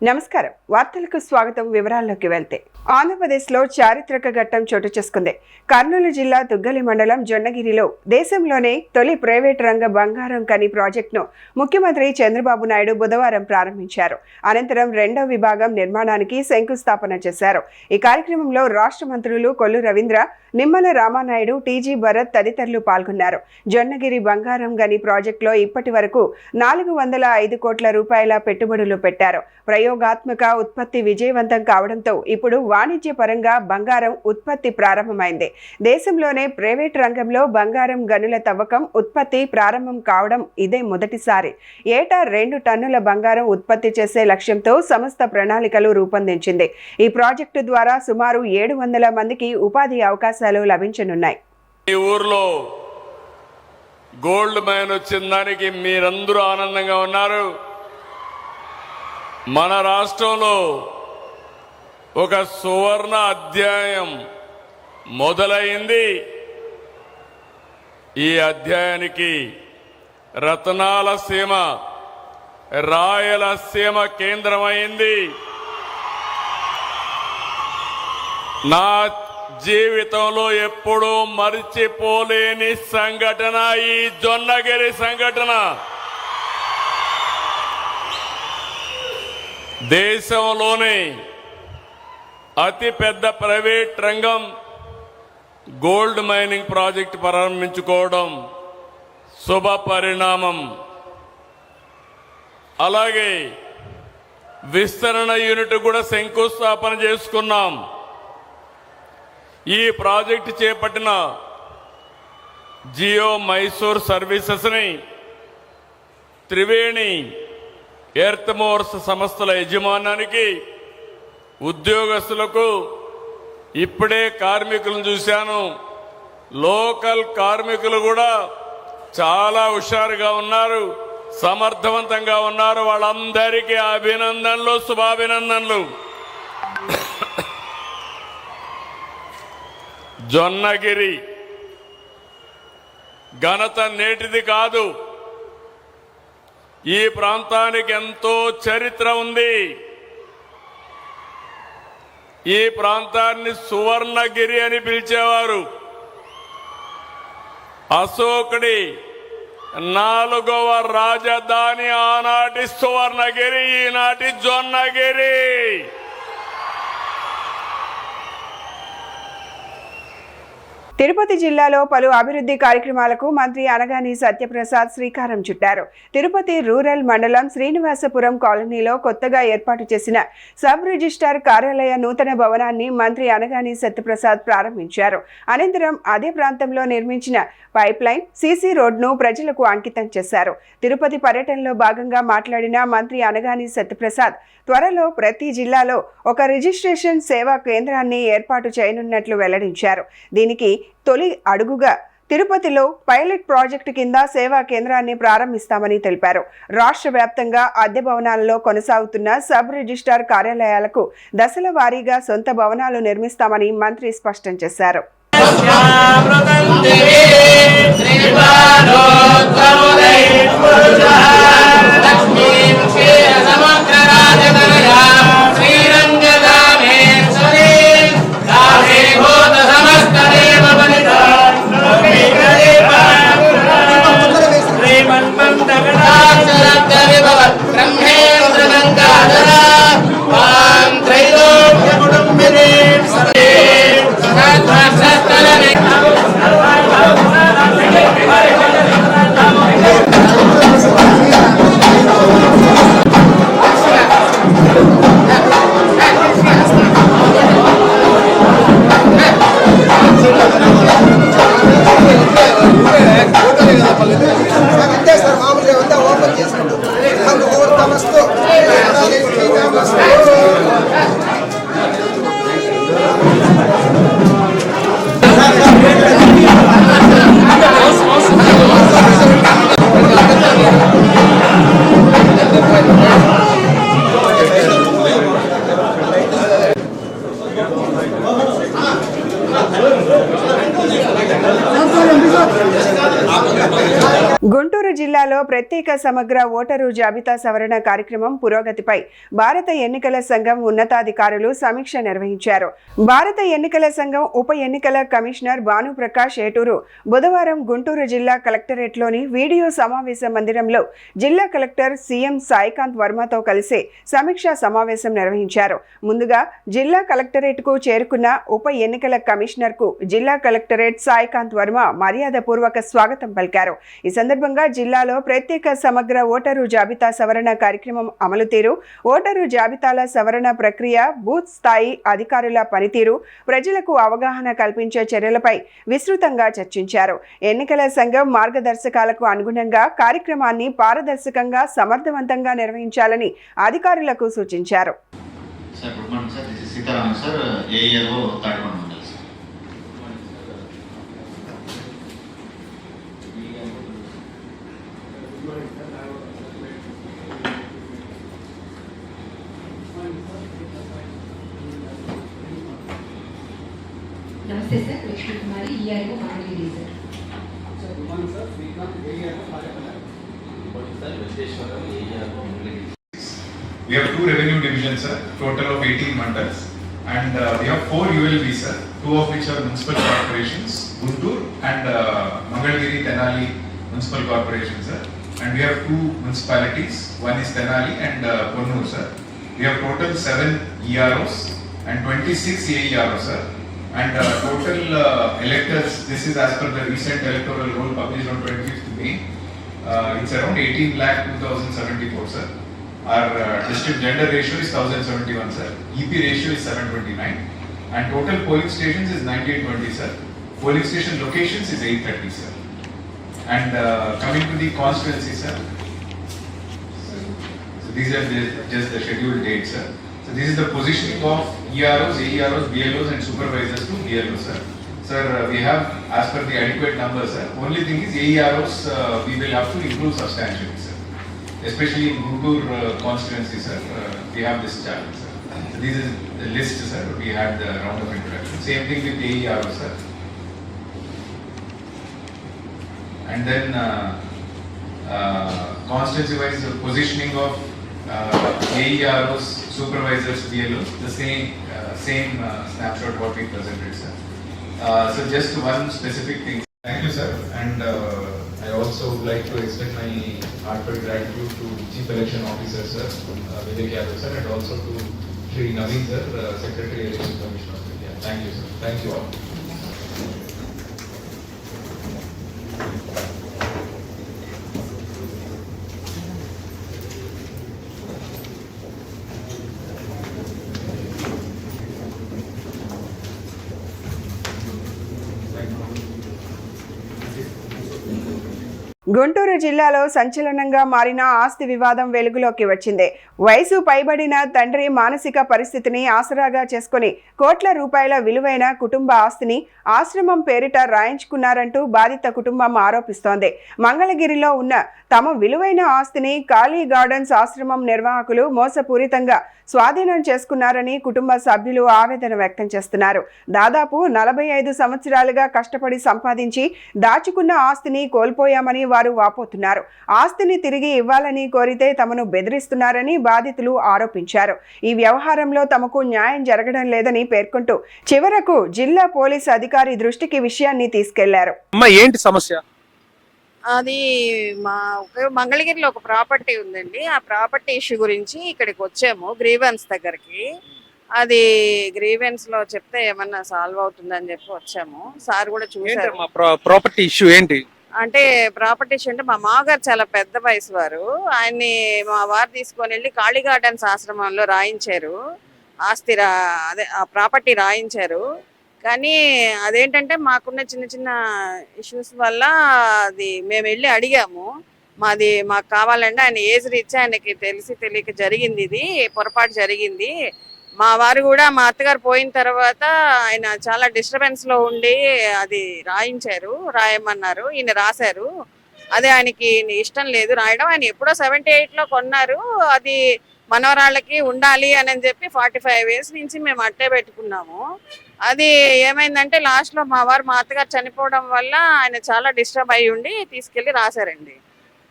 నమస్కారం వార్తలకు స్వాగతం వివరాల్లోకి వెళ్తే ఆంధ్రప్రదేశ్లో చారిత్రక ఘట్టం చోటు చేసుకుంది. కర్నూలు జిల్లా దుగ్గలి మండలం జొన్నగిరిలో దేశంలోనే తొలి ప్రైవేట్ రంగ బంగారం కని ప్రాజెక్టును ముఖ్యమంత్రి చంద్రబాబు నాయుడు బుధవారం ప్రారంభించారు. అనంతరం రెండో విభాగం నిర్మాణానికి శంకుస్థాపన చేశారు. ఈ కార్యక్రమంలో రాష్ట్ర మంత్రులు కొల్లు రవీంద్ర, నిమ్మల రామానాయుడు, టీజీ భరత్ తదితరులు పాల్గొన్నారు. జొన్నగిరి బంగారం గని ప్రాజెక్టులో ఇప్పటి వరకు 405 కోట్ల రూపాయల పెట్టుబడులు పెట్టారు. ప్రయోగాత్మక ఉత్పత్తి విజయవంతం కావడంతో ఇప్పుడు వాణిజ్య పరంగా బంగారం ఉత్పత్తి ప్రారంభమైంది. దేశంలోనే ప్రైవేట్ రంగంలో బంగారం గనుల తవ్వకం ఉత్పత్తి ప్రారంభం కావడం ఇదే మొదటిసారి. ఏటా 2 టన్నుల బంగారం ఉత్పత్తి చేసే లక్ష్యంతో సంస్థ ప్రణాళికలు రూపొందించింది. ఈ ప్రాజెక్టు ద్వారా సుమారు 700 మందికి ఉపాధి అవకాశాలు లభించనున్నాయి. ఈ ఊర్లో గోల్డ్ మైన్ వచ్చిన దానికి మీరందరూ ఆనందంగా ఉన్నారు. మన రాష్ట్రంలో ఒక సువర్ణ అధ్యాయం మొదలైంది. ఈ అధ్యాయానికి రతనాల సీమ, రాయలసీమ కేంద్రమైంది. నా జీవితంలో ఎప్పుడూ మరిచిపోలేని సంఘటన ఈ జొన్నగిరి సంఘటన. దేశంలోనే అతిపెద్ద ప్రైవేట్ రంగం గోల్డ్ మైనింగ్ ప్రాజెక్టు ప్రారంభించుకోవడం శుభ పరిణామం. అలాగే విస్తరణ యూనిట్ కూడా శంకుస్థాపన చేసుకున్నాం. ఈ ప్రాజెక్టు చేపట్టిన జియో మైసూర్ సర్వీసెస్ని త్రివేణి ఎర్త్మోర్స్ సంస్థల యజమానానికి, ఉద్యోగస్తులకు, ఇప్పుడే కార్మికులను చూశాను, లోకల్ కార్మికులు కూడా చాలా హుషారుగా ఉన్నారు, సమర్థవంతంగా ఉన్నారు. వాళ్ళందరికీ అభినందనలు, శుభాభినందనలు. జొన్నగిరి ఘనత నేటిది కాదు. ఈ ప్రాంతానికి ఎంతో చరిత్ర ఉంది. ఈ ప్రాంతాన్ని సువర్ణగిరి అని పిలిచేవారు. అశోకుడి 4వ రాజధాని ఆనాటి సువర్ణగిరి, ఈనాటి జొన్నగిరి. తిరుపతి జిల్లాలో పలు అభివృద్ధి కార్యక్రమాలకు మంత్రి అనగాని సత్యప్రసాద్ శ్రీకారం చుట్టారు. తిరుపతి రూరల్ మండలం శ్రీనివాసపురం కాలనీలో కొత్తగా ఏర్పాటు చేసిన సబ్ రిజిస్ట్రార్ కార్యాలయ నూతన భవనాన్ని మంత్రి అనగాని సత్యప్రసాద్ ప్రారంభించారు. అనంతరం అదే ప్రాంతంలో నిర్మించిన పైప్ లైన్, సీసీ రోడ్ను ప్రజలకు అంకితం చేశారు. తిరుపతి పర్యటనలో భాగంగా మాట్లాడిన మంత్రి అనగాని సత్యప్రసాద్ త్వరలో ప్రతి జిల్లాలో ఒక రిజిస్ట్రేషన్ సేవా కేంద్రాన్ని ఏర్పాటు చేయనున్నట్లు వెల్లడించారు. దీనికి తొలి అడుగుగా తిరుపతిలో పైలట్ ప్రాజెక్టు కింద సేవా కేంద్రాన్ని ప్రారంభిస్తామని తెలిపారు. రాష్ట్ర వ్యాప్తంగా అద్దె భవనాలలో కొనసాగుతున్న సబ్ రిజిస్ట్రార్ కార్యాలయాలకు దశల వారీగా సొంత భవనాలు నిర్మిస్తామని మంత్రి స్పష్టం చేశారు. జిల్లాలో ప్రత్యేక సమగ్ర ఓటరు జాబితా సవరణ కార్యక్రమం పురోగతిపై భారత ఎన్నికల సంఘం ఉన్నతాధికారులు సమీక్ష నిర్వహించారు. భారత ఎన్నికల సంఘం ఉప ఎన్నికల కమిషనర్ భానుప్రకాష్ ఏటూరు బుధవారం గుంటూరు జిల్లా కలెక్టరేట్లోని వీడియో సమావేశ మందిరంలో జిల్లా కలెక్టర్ సీఎం సాయికాంత్ వర్మతో కలిసి సమీక్షా సమావేశం నిర్వహించారు. ముందుగా జిల్లా కలెక్టరేట్కు చేరుకున్న ఉప ఎన్నికల కమిషనర్కు జిల్లా కలెక్టరేట్ సాయికాంత్ వర్మ మర్యాదపూర్వక స్వాగతం పలికారు. ఈ సందర్భంగా జిల్లాలో ప్రత్యేక సమగ్ర ఓటరు జాబితా సవరణ కార్యక్రమం అమలు తీరు, ఓటరు జాబితాల సవరణ ప్రక్రియ, బూత్ స్థాయి అధికారుల పనితీరు, ప్రజలకు అవగాహన కల్పించే చర్యలపై విస్తృతంగా చర్చించారు. ఎన్నికల సంఘం మార్గదర్శకాలకు అనుగుణంగా కార్యక్రమాన్ని పారదర్శకంగా సమర్థవంతంగా నిర్వహించాలని అధికారులకు సూచించారు. నమస్తే sir, Lakshmi Kumari, ERO Mangalagiri sir. We have 2 revenue divisions, sir, total of 18 mandals, and we have 4 ULBs, sir, 2 of which are municipal corporations, Guntur and Mangalgiri Tenali municipal corporation, sir, and we have 2 municipalities, one is Tenali and Konnur, sir. We have total 7 EROs and 26 AEROs, sir. And total electors, this is as per the recent electoral roll published on 25th May, it's around 18,02,074, sir. Our district gender ratio is 1071, sir. EP ratio is 729, and total polling stations is 1920, sir. Polling station locations is 830, sir. And coming to the constituency, sir. So these are just the scheduled dates, sir. So this is the positioning of EROs, AEROs, BLOs and supervisors to BLOs, sir. Sir, we have as per the adequate numbers, sir. Only thing is AEROs we will have to improve substantially, sir. Especially in Guntur constituency, sir, we have this challenge, sir. So this is the list, sir. We had the round of introduction. Same thing with AEROs, sir. And then constituency-wise positioning of AEROs, supervisors, BLOs, the same snapshot what we presented, sir. So just one specific thing. Thank you, sir. And I also would like to extend my heartfelt gratitude to Chief Election Officer, sir, Vivek Yadav, sir, and also to Shri Naveen, sir, Secretary Election Commission of India. Thank you, sir. Thank you all. Guntur జిల్లాలో సంచలనంగా మారిన ఆస్తి వివాదం వెలుగులోకి వచ్చింది. వయసు పైబడిన తండ్రి మానసిక పరిస్థితిని ఆసరాగా చేసుకుని కోట్ల రూపాయల విలువైన కుటుంబ ఆస్తిని ఆశ్రమం పేరిట రాయించుకున్నారంటూ బాధిత కుటుంబం ఆరోపిస్తోంది. మంగళగిరిలో ఉన్న తమ విలువైన ఆస్తిని కాళీ గార్డెన్స్ ఆశ్రమం నిర్వాహకులు మోసపూరితంగా స్వాధీనం చేసుకున్నారని కుటుంబ సభ్యులు ఆవేదన వ్యక్తం చేస్తున్నారు. దాదాపు 45 సంవత్సరాలుగా కష్టపడి సంపాదించి దాచుకున్న ఆస్తిని కోల్పోయామని వారు వాపోతున్నారు. ఆస్తిని తిరిగి ఇవ్వాలని కోరితే తమను బెదిరిస్తున్నారని బాధితులు ఆరోపించారు. ఈ వ్యవహారంలో తమకు న్యాయం జరగడం లేదని పేర్కొంటూ చివరకు జిల్లా పోలీసు అధికారి దృష్టికి విషయాన్ని తీసుకెళ్లారు. ఏంటి సమస్య? అది మా మంగళగిరిలో ఒక ప్రాపర్టీ ఉందండి. ఆ ప్రాపర్టీ ఇష్యూ గురించి ఇక్కడికి వచ్చాము, గ్రీవెన్స్ దగ్గరికి. అది గ్రీవెన్స్ లో చెప్తే ఏమన్నా సాల్వ్ అవుతుందని చెప్పి వచ్చాము. సార్ కూడా చూసారు. ప్రాపర్టీ ఇష్యూ ఏంటి అంటే ప్రాపర్టీ ఇష్యూ అంటే మా మామగారు చాలా పెద్ద వయసు వారు. ఆయన్ని మా వారు తీసుకొని వెళ్ళి కాళీ గార్డెన్స్ ఆశ్రమంలో రాయించారు. అదే ఆ ప్రాపర్టీ రాయించారు. కానీ అదేంటంటే మాకున్న చిన్న చిన్న ఇష్యూస్ వల్ల అది మేము వెళ్ళి అడిగాము. మాకు కావాలంటే ఆయన ఏజ్ రీత్యా ఆయనకి తెలియక జరిగింది, ఇది పొరపాటు జరిగింది. మా వారు కూడా మా అత్తగారు పోయిన తర్వాత ఆయన చాలా డిస్టర్బెన్స్ లో ఉండి అది రాయమన్నారు. ఈయన రాశారు. అదే ఆయనకి ఇష్టం లేదు రాయడం. ఆయన ఎప్పుడో 78లో కొన్నారు. అది మనవరాళ్ళకి ఉండాలి అని చెప్పి 45 years నుంచి మేము అట్టే పెట్టుకున్నాము. అది ఏమైందంటే లాస్ట్ లో మా అత్తగారు చనిపోవడం వల్ల ఆయన చాలా డిస్టర్బ్ అయ్యి ఉండి తీసుకెళ్లి రాశారండి.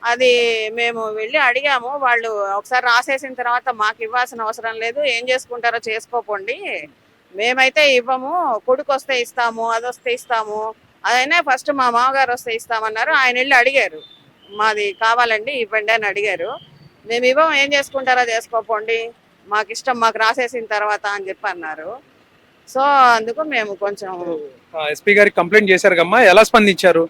అది మేము వెళ్ళి అడిగాము. వాళ్ళు ఒకసారి రాసేసిన తర్వాత మాకు ఇవ్వాల్సిన అవసరం లేదు, ఏం చేసుకుంటారో చేసుకోపోండి, మేమైతే ఇవ్వము, కొడుకు వస్తే ఇస్తాము, అది వస్తే ఇస్తాము, అదైనా ఫస్ట్ మా మామగారు వస్తే ఇస్తామన్నారు. ఆయన వెళ్ళి అడిగారు, మాది కావాలండి ఇవ్వండి అని అడిగారు. మేము ఇవ్వము, ఏం చేసుకుంటారో చేసుకోపోండి, మాకు ఇష్టం, మాకు రాసేసిన తర్వాత అని చెప్పి అన్నారు. సో అందుకు మేము కొంచెం ఎస్పీ గారికి కంప్లైంట్ చేశారు కమ్మా, ఎలా స్పందించారు?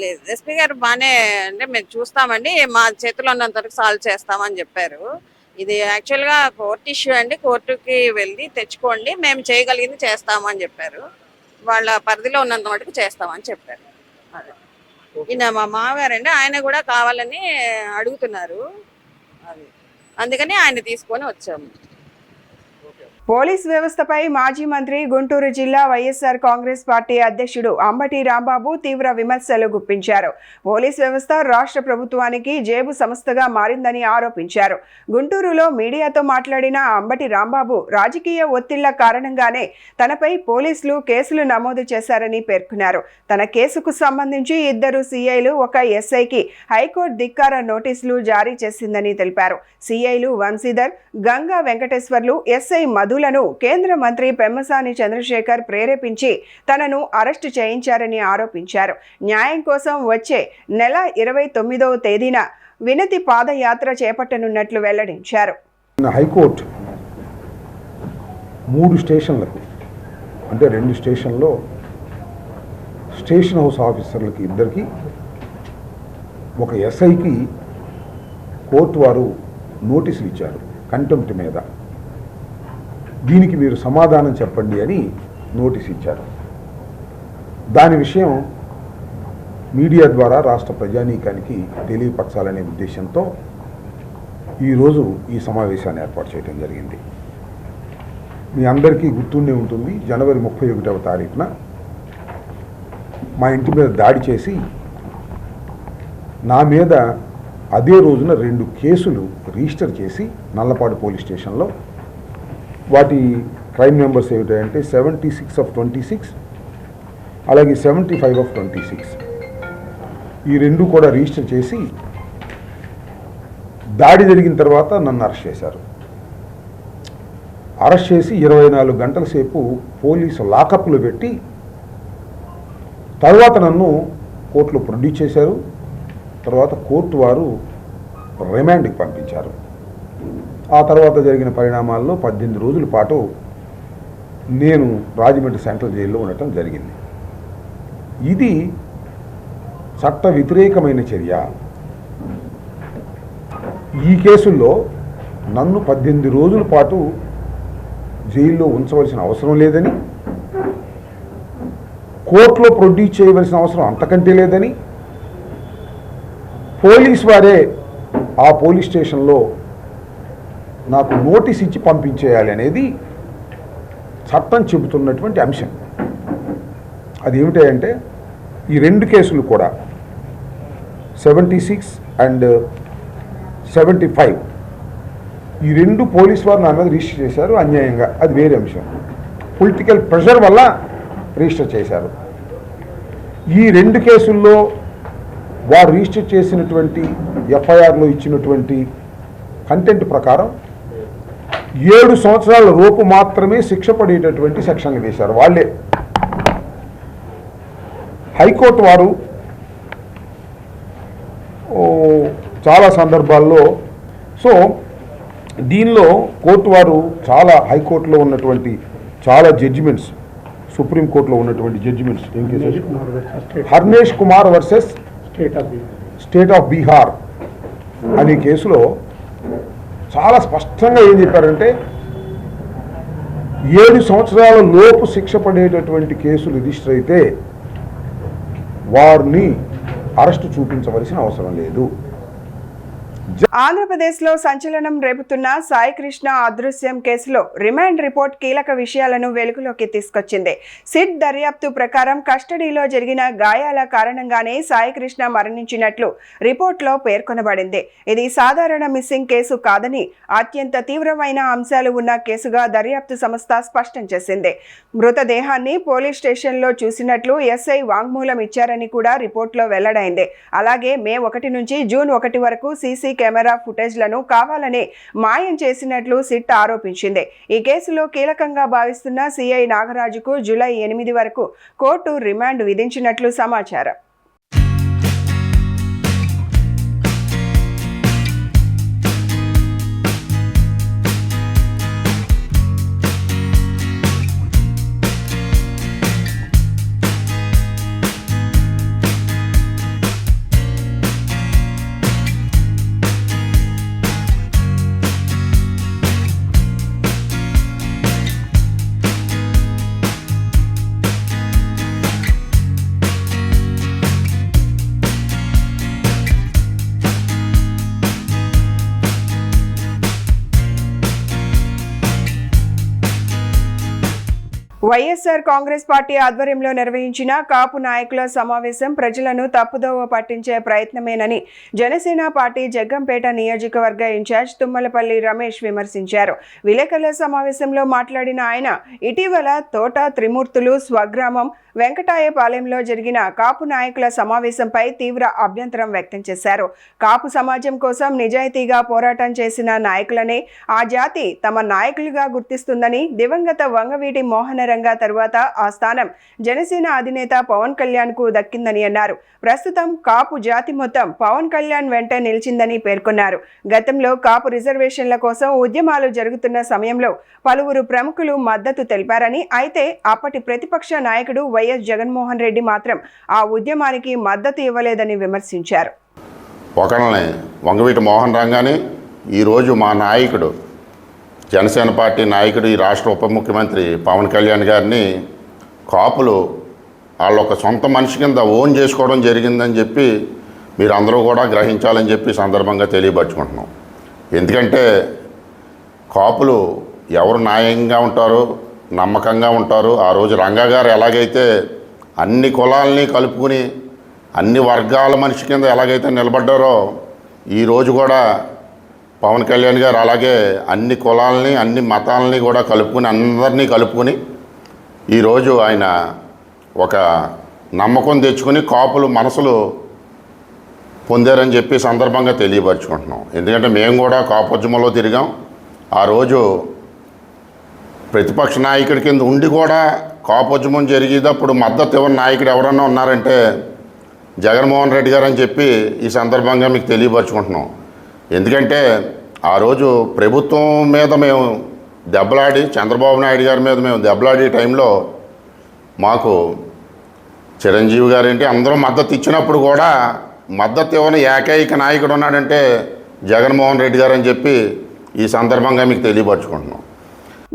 లేదు, ఎస్పీ గారు బాగానే అంటే మేము చూస్తామండి, మా చేతిలో ఉన్నంత వరకు సాల్వ్ చేస్తామని చెప్పారు. ఇది యాక్చువల్గా కోర్టు ఇష్యూ అండి, కోర్టుకి వెళ్ళి తెచ్చుకోండి, మేము చేయగలిగింది చేస్తామని చెప్పారు. వాళ్ళ పరిధిలో ఉన్నంత మటుకు చేస్తామని చెప్పారు. అదే ఈయన మా మామగారండి, ఆయన కూడా కావాలని అడుగుతున్నారు, అది అందుకని ఆయన తీసుకొని వచ్చాము. పోలీస్ వ్యవస్థపై మాజీ మంత్రి గుంటూరు జిల్లా వైఎస్ఆర్ కాంగ్రెస్ పార్టీ అధ్యక్షుడు అంబటి రాంబాబు తీవ్ర విమర్శలు గుప్పించారు. పోలీస్ వ్యవస్థ రాష్ట్ర ప్రభుత్వానికి జేబు సంస్థగా మారిందని ఆరోపించారు. గుంటూరులో మీడియాతో మాట్లాడిన అంబటి రాంబాబు రాజకీయ ఒత్తిళ్ల కారణంగానే తనపై పోలీసులు కేసులు నమోదు చేశారని పేర్కొన్నారు. తన కేసుకు సంబంధించి 2 సీఐలు, 1 ఎస్ఐకి హైకోర్టు ధిక్కార నోటీసులు జారీ చేసిందని తెలిపారు. సీఐలు వంశీధర్, గంగా వెంకటేశ్వర్లు, ఎస్ఐ మధులను కేంద్ర మంత్రి పెమ్మసాని చంద్రశేఖర్ ప్రేరేపించి తనను అరెస్టు చేయించారని ఆరోపించారు. న్యాయం కోసం వచ్చే నెల 29వ తేదీన వినతి పాదయాత్ర చేపట్టనున్నట్లు వెల్లడించారు. హైకోర్టు 3 స్టేషన్లకు, అంటే 2 స్టేషన్లో స్టేషన్ హౌస్ ఆఫీసర్లకి 2కి, 1 ఎస్ఐకి కోర్టు వారు నోటీసులు ఇచ్చారు కంటెంప్ట్ మీద. దీనికి మీరు సమాధానం చెప్పండి అని నోటీస్ ఇచ్చారు. దాని విషయం మీడియా ద్వారా రాష్ట్ర ప్రజానీకానికి తెలియపరచాలనే ఉద్దేశంతో ఈరోజు ఈ సమావేశాన్ని ఏర్పాటు చేయడం జరిగింది. మీ అందరికీ గుర్తుండే ఉంటుంది, జనవరి 31వ తారీఖున మా ఇంటి మీద దాడి చేసి నా మీద అదే రోజున 2 కేసులు రిజిస్టర్ చేసి నల్లపాడు పోలీస్ స్టేషన్లో, వాటి క్రైమ్ నెంబర్స్ ఏమిటంటే 76 of 26, అలాగే 75 of 26, ఈ 2 కూడా రిజిస్టర్ చేసి దాడి జరిగిన తర్వాత నన్ను అరెస్ట్ చేశారు. అరెస్ట్ చేసి 24 గంటల సేపు పోలీసు లాకప్లో పెట్టి తర్వాత నన్ను కోర్టులో ప్రొడ్యూస్ చేశారు. తర్వాత కోర్టు వారు రిమాండ్కి పంపించారు. ఆ తర్వాత జరిగిన పరిణామాల్లో 18 రోజుల పాటు నేను రాజమండ్రి సెంట్రల్ జైల్లో ఉండటం జరిగింది. ఇది చట్ట వ్యతిరేకమైన చర్య. ఈ కేసుల్లో నన్ను 18 రోజుల పాటు జైల్లో ఉంచవలసిన అవసరం లేదని, కోర్టులో ప్రొడ్యూస్ చేయవలసిన అవసరం అంతకంటే లేదని, పోలీస్ వారే ఆ పోలీస్ స్టేషన్లో నాకు నోటీస్ ఇచ్చి పంపించేయాలి అనేది చట్టం చెబుతున్నటువంటి అంశం. అది ఏమిటంటే ఈ 2 కేసులు కూడా 76 and 75, ఈ 2 పోలీస్ వారు నా మీద రిజిస్టర్ చేశారు అన్యాయంగా. అది వేరే అంశం. పొలిటికల్ ప్రెషర్ వల్ల రిజిస్టర్ చేశారు. ఈ 2 కేసుల్లో వారు రిజిస్టర్ చేసినటువంటి ఎఫ్ఐఆర్లో ఇచ్చినటువంటి కంటెంట్ ప్రకారం 7 సంవత్సరాల లోపు మాత్రమే శిక్ష పడేటటువంటి సెక్షన్లు వేశారు వాళ్ళే. హైకోర్టు వారు చాలా సందర్భాల్లో దీనిలో కోర్టు వారు హైకోర్టులో ఉన్నటువంటి చాలా జడ్జిమెంట్స్, సుప్రీంకోర్టులో ఉన్నటువంటి జడ్జిమెంట్స్, ఏం case, Harnesh Kumar versus state of Bihar అనే కేసులో చాలా స్పష్టంగా ఏం చెప్పారంటే 7 సంవత్సరాల లోపు శిక్ష పడేటటువంటి కేసులు రిజిస్టర్ అయితే వారిని అరెస్టు చూపించవలసిన అవసరం లేదు. ఆంధ్రప్రదేశ్లో సంచలనం రేపుతున్న సాయికృష్ణ అదృశ్యం కేసులో రిమాండ్ రిపోర్ట్ కీలక విషయాలను వెలుగులోకి తీసుకొచ్చింది. సిట్ దర్యాప్తు ప్రకారం కస్టడీలో జరిగిన గాయాల కారణంగానే సాయికృష్ణ మరణించినట్లు రిపోర్ట్లో పేర్కొనబడింది. ఇది సాధారణ మిస్సింగ్ కేసు కాదని, అత్యంత తీవ్రమైన అంశాలు ఉన్న కేసుగా దర్యాప్తు సంస్థ స్పష్టం చేసింది. మృతదేహాన్ని పోలీస్ స్టేషన్లో చూసినట్లు ఎస్ఐ వాంగ్మూలం ఇచ్చారని కూడా రిపోర్ట్లో వెల్లడైంది. అలాగే మే 1 నుంచి జూన్ 1 వరకు సీసీ కెమెరా ఫుటేజ్లను కావాలనే మాయం చేసినట్లు సిట్ ఆరోపించింది. ఈ కేసులో కీలకంగా భావిస్తున్న సిఐ నాగరాజుకు జూలై 8 వరకు కోర్టు రిమాండ్ విధించినట్లు సమాచారం. వైఎస్ఆర్ కాంగ్రెస్ పార్టీ ఆధ్వర్యంలో నిర్వహించిన కాపు నాయకుల సమావేశం ప్రజలను తప్పుదోవ పట్టించే ప్రయత్నమేనని జనసేన పార్టీ జగ్గంపేట నియోజకవర్గ ఇన్ఛార్జ్ తుమ్మలపల్లి రమేష్ విమర్శించారు. విలేకరుల సమావేశంలో మాట్లాడిన ఆయన ఇటీవల తోట త్రిమూర్తులు స్వగ్రామం వెంకటాయపాలెంలో జరిగిన కాపు నాయకుల సమావేశంపై తీవ్ర అభ్యంతరం వ్యక్తం చేశారు. కాపు సమాజం కోసం నిజాయితీగా పోరాటం చేసిన నాయకులనే ఆ జాతి తమ నాయకులుగా గుర్తిస్తుందని, దివంగత వంగవీటి మోహనరంగా తరువాత ఆ స్థానం జనసేన అధినేత పవన్ కళ్యాణ్ కు దక్కిందని అన్నారు. ప్రస్తుతం కాపు జాతి మొత్తం పవన్ కళ్యాణ్ వెంట నిలిచిందని పేర్కొన్నారు. గతంలో కాపు రిజర్వేషన్ల కోసం ఉద్యమాలు జరుగుతున్న సమయంలో పలువురు ప్రముఖులు మద్దతు తెలిపారని, అయితే అప్పటి ప్రతిపక్ష నాయకుడు వైఎస్ జగన్మోహన్ రెడ్డి మాత్రం ఆ ఉద్యమానికి మద్దతు ఇవ్వలేదని విమర్శించారు. ఒకళ్ళని వంగవీటి మోహన్ రంగాని ఈరోజు మా నాయకుడు జనసేన పార్టీ నాయకుడు ఈ రాష్ట్ర ఉప ముఖ్యమంత్రి పవన్ కళ్యాణ్ గారిని కాపులు వాళ్ళొక సొంత మనిషి కింద ఓన్ చేసుకోవడం జరిగిందని చెప్పి మీరు అందరూ కూడా గ్రహించాలని చెప్పి సందర్భంగా తెలియపరచుకుంటున్నాం. ఎందుకంటే కాపులు ఎవరు న్యాయంగా ఉంటారో నమ్మకంగా ఉంటారు. ఆ రోజు రంగా గారు ఎలాగైతే అన్ని కులాలని కలుపుకుని అన్ని వర్గాల మనిషి కింద ఎలాగైతే నిలబడ్డారో ఈరోజు కూడా పవన్ కళ్యాణ్ గారు అలాగే అన్ని కులాలని అన్ని మతాలని కూడా కలుపుకుని అందరినీ కలుపుకుని ఈరోజు ఆయన ఒక నమ్మకం తెచ్చుకుని కాపులు మనసులు పొందారని చెప్పి సందర్భంగా తెలియపరచుకుంటున్నాం. ఎందుకంటే మేము కూడా కాపోద్యమంలో తిరిగాం. ఆ రోజు ప్రతిపక్ష నాయకుడి కింద ఉండి కూడా కాపోద్యమం జరిగేటప్పుడు మద్దతు ఇవ్వని నాయకుడు ఎవరన్నా ఉన్నారంటే జగన్మోహన్ రెడ్డి గారు అని చెప్పి ఈ సందర్భంగా మీకు తెలియపరచుకుంటున్నాం. ఎందుకంటే ఆ రోజు ప్రభుత్వం మీద మేము దెబ్బలాడి, చంద్రబాబు నాయుడు గారి మీద మేము దెబ్బలాడే టైంలో మాకు చిరంజీవి గారేంటి అందరూ మద్దతు ఇచ్చినప్పుడు కూడా మద్దతు ఇవ్వని ఏకైక నాయకుడు ఉన్నాడంటే జగన్మోహన్ రెడ్డి గారు అని చెప్పి ఈ సందర్భంగా మీకు తెలియపరచుకుంటున్నాం.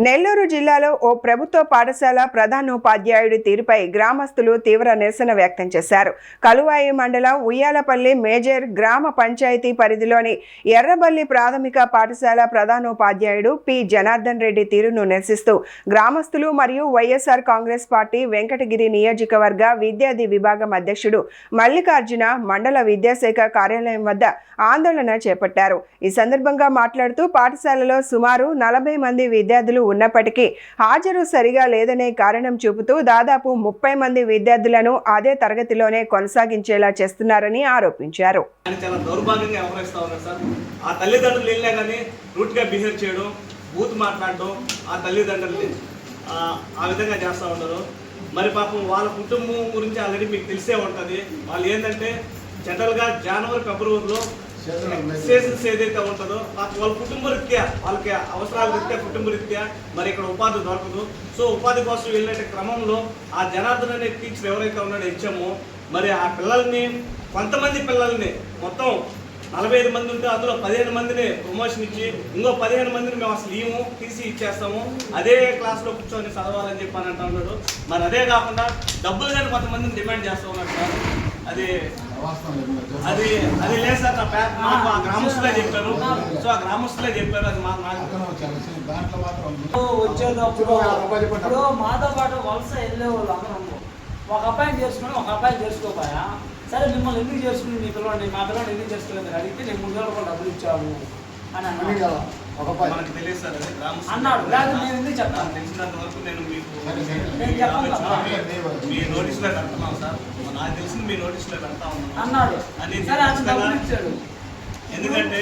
నెల్లూరు జిల్లాలో ఓ ప్రభుత్వ పాఠశాల ప్రధానోపాధ్యాయుడి తీరుపై గ్రామస్తులు తీవ్ర నిరసన వ్యక్తం చేశారు. కలువాయి మండలం ఉయ్యాలపల్లి మేజర్ గ్రామ పంచాయతీ పరిధిలోని ఎర్రబల్లి ప్రాథమిక పాఠశాల ప్రధానోపాధ్యాయుడు పి జనార్దన్ రెడ్డి తీరును నిరసిస్తూ గ్రామస్తులు మరియు వైఎస్ఆర్ కాంగ్రెస్ పార్టీ వెంకటగిరి నియోజకవర్గ విద్యార్థి విభాగం అధ్యక్షుడు మల్లికార్జున మండల విద్యాశాఖ కార్యాలయం వద్ద ఆందోళన చేపట్టారు. ఈ సందర్భంగా మాట్లాడుతూ పాఠశాలలో సుమారు 40 మంది విద్యార్థులు ఉన్నప్పటికీ హాజరు సరిగా లేదనే కారణం చూపుతూ దాదాపు 30 మంది విద్యార్థులను అదే తరగతిలోనే కొనసాగించేలా చేస్తున్నారని ఆరోపించారు. చాలా దౌర్భాగ్యంగా వ్యవహరిస్తా ఉన్నారు సార్. ఆ తల్లిదండ్రులు వెళ్ళినా కానీ రూట్గా బిహేవ్ చేయడం, బూత్ మాట్లాడడం, ఆ తల్లిదండ్రులు ఆ విధంగా చేస్తూ ఉంటారు. మరి పాపం వాళ్ళ కుటుంబం గురించి ఆల్రెడీ మీకు తెలిసే ఉంటుంది. వాళ్ళు ఏంటంటే జనరల్గా జనవరి ఫిబ్రవరిలో సెషన్స్ ఏదైతే ఉంటుందో వాళ్ళ కుటుంబ రీత్యా వాళ్ళకి అవసరాల రీత్యా కుటుంబ రీత్యా మరి ఇక్కడ ఉపాధి దొరకదు. సో ఉపాధి కోసం వెళ్ళే క్రమంలో ఆ జనార్దన్ అనే టీచర్ ఎవరైతే ఉన్నాడో ఇచ్చామో మరి ఆ పిల్లల్ని కొంతమంది పిల్లల్ని మొత్తం 45 మంది ఉంటే అందులో 15 మందిని ప్రమోషన్ ఇచ్చి ఇంకో 15 మందిని మేము అసలు ఇవ్వము, తీసి ఇచ్చేస్తాము, అదే క్లాస్లో కూర్చొని చదవాలని చెప్పి అని అంటా ఉన్నాడు. మరి అదే కాకుండా డబ్బులు కానీ కొంతమందిని డిమాండ్ చేస్తూ ఉన్నాడు సార్. అది అది అది లేదు సార్. నాకు ఆ గ్రామస్తులే చెప్పారు. సో ఆ గ్రామస్తులే చెప్పారు. అది వచ్చేటప్పుడు ఇప్పుడు మాతో పాటు వలస వెళ్ళే వాళ్ళు అందరూ ఒక అబ్బాయిని చేసుకుని ఒక అబ్బాయిని చేసుకోపోయా. సరే మిమ్మల్ని ఎందుకు చేసుకుని మీ పిల్లవాడిని మా పిల్లవాడిని ఎందుకు చేసుకోలేదు అడిగితే నేను 3 వేల రూపాయలు డబ్బులు ఇచ్చాము అని అన్నాడు. మనకు తెలియదు సార్. అది గ్రామస్తులు అన్నాడు. లేదు నేను ఎందుకు చెప్తాను. తెలిసినంత వరకు నేను మీకు నేను చెప్పను మీ నోటీసులో పెడుతున్నాను సార్. నాకు తెలిసింది మీ నోటీసులో పెడతా ఉన్నాను అన్నాడు. అని. సరే అతను డబ్బులు ఇచ్చాడు. ఎందుకంటే